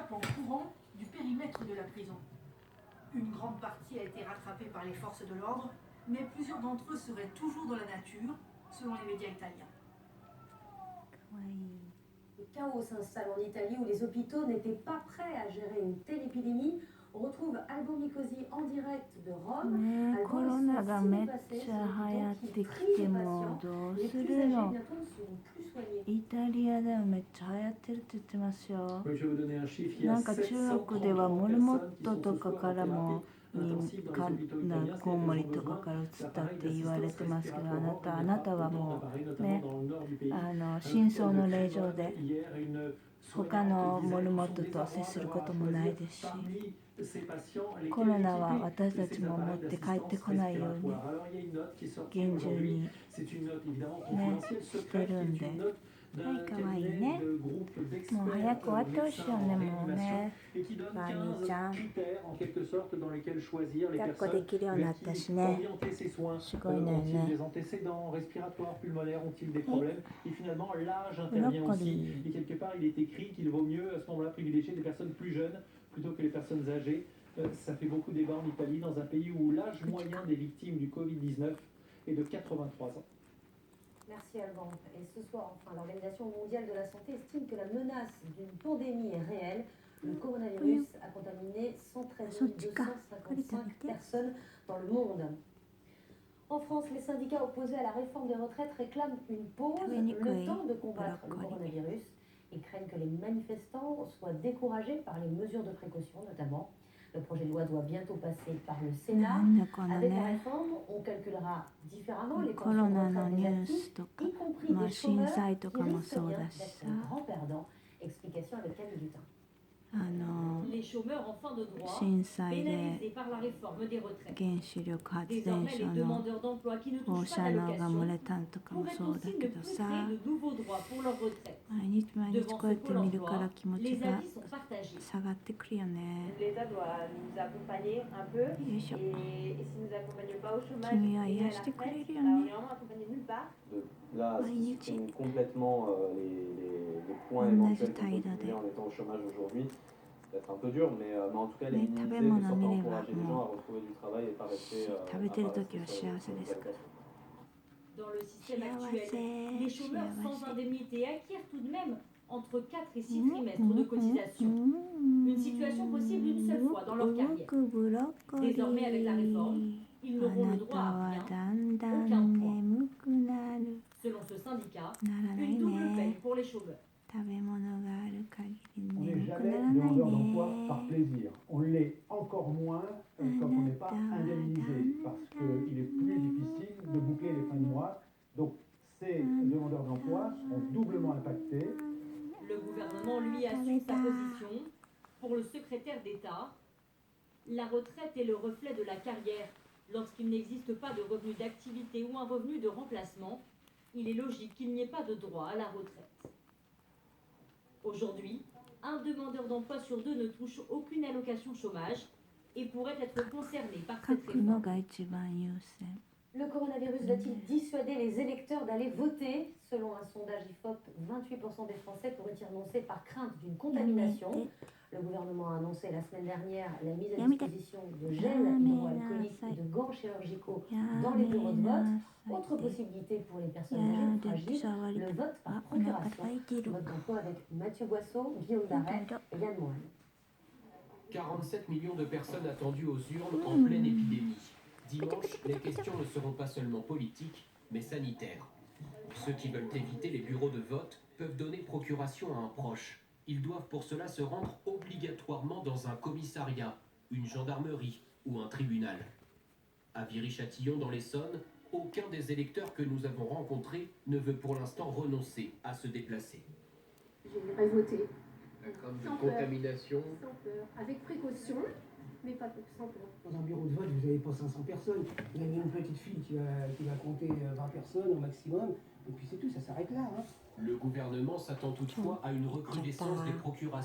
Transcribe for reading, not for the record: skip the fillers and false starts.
s'échappent en courant du périmètre de la prison. Une grande partie a été rattrapée par les forces de l'ordre, mais plusieurs d'entre eux seraient toujours dans la nature, selon les médias italiens. Le chaos s'installe en Italie où les hôpitaux n'étaient pas prêts à gérer une telle épidémie. On retrouve Alban Nicosi en direct de Rome. ねえ、コロナがめっちゃ流行ってきてもどうするの。イタリアではめっちゃ流行ってるって言ってますよ。なんか中国ではモルモットとかからもコウモリとかから移ったって言われてますけど、あなたはもうね、真相の令状で他のモルモットと接することもないですし、コロナは私たちも持って帰ってこないように厳重にねしてるんで。はい、かわいいね。もう早く終わってほしいよね、もうね。バーニーちゃん。抱っこできるようになったしね。すごいのよね。ブロッコリー。Merci Alban. Et ce soir, enfin, l'Organisation mondiale de la santé estime que la menace d'une pandémie est réelle. Le coronavirus a contaminé 113 255 personnes dans le monde. En France, les syndicats opposés à la réforme des retraites réclament une pause, le temps de combattre le coronavirus, et craignent que les manifestants soient découragés par les mesures de précaution notamment. Le projet de loi doit bientôt passer par le Sénat. Avec la réforme, on calculera différemment les pensions de retraite des actifs, y compris des chômeurs qui risquent bien d'être les grands perdants. Explication avec Camille Dutin. Les chômeurs en fin de droit, pénalisés par la réforme des retraites. Désormais, les demandeurs d'emploi qui ne touchent pas d'allocation pourraient aussi ne plus créer de nouveaux droits pour leur retraite. Devant ce pôle emploi, les avis sont partagés. L'État doit nous accompagner un peu et s'il ne nous accompagne pas au chômage et à la retraite, on est vraiment accompagné nulle part. Là, si tu supprimes complètement les points éventuels qu'on peut cumuler en étant au chômage aujourd'hui, ça va être un peu dur, mais en tout cas, les minimiser, de sorte à encourager les gens à retrouver du travail et pas rester sur l'allocation. Dans le système actuel, les chômeurs sans indemnité acquièrent tout de même entre 4 et 6 trimestres de cotisation. Une situation possible une seule fois dans leur carrière. Désormais, avec la réforme, ils n'auront le droit à rien, aucun point. Selon ce syndicat, une double peine pour les chômeurs. On n'est jamais demandeur d'emploi par plaisir. On l'est encore moins quand on n'est pas indemnisé, parce qu'il est plus difficile de boucler les fins de mois. Donc ces demandeurs d'emploi seront doublement impactés. Le gouvernement, lui, assume sa position. Pour le secrétaire d'État, la retraite est le reflet de la carrière. Lorsqu'il n'existe pas de revenu d'activité ou un revenu de remplacement, il est logique qu'il n'y ait pas de droit à la retraite. Aujourd'hui, un demandeur d'emploi sur 2 ne touche aucune allocation chômage et pourrait être concerné par cette réforme. Le coronavirus va-t-il dissuader les électeurs d'aller voter? Selon un sondage IFOP, 28% des Français pourraient y renoncer par crainte d'une contamination. Le gouvernement a annoncé la semaine dernière la mise à disposition de gel hydroalcoolique et de gants chirurgicaux dans les bureaux de vote. Autre possibilité pour les personnes âgées ou fragiles, le vote par procuration. Vote d'emploi avec Mathieu Boisseau, Guillaume Darret et Yann Moine. 47 millions de personnes attendues aux urnes en pleine épidémie. Dimanche, les questions ne seront pas seulement politiques, mais sanitaires. Ceux qui veulent éviter les bureaux de vote peuvent donner procuration à un proche. Ils doivent pour cela se rendre obligatoirement dans un commissariat, une gendarmerie ou un tribunal. À Viry-Châtillon, dans l'Essonne, aucun des électeurs que nous avons rencontrés ne veut pour l'instant renoncer à se déplacer. J'irai voter. La crainte de contamination. Sans peur, avec précaution, mais pas sans peur. Dans un bureau de vote, vous n'avez pas 500 personnes. Vous avez une petite fille qui va compter 20 personnes au maximum. Et puis c'est tout, ça s'arrête là. Le gouvernement s'attend toutefois à une recrudescence des procurations.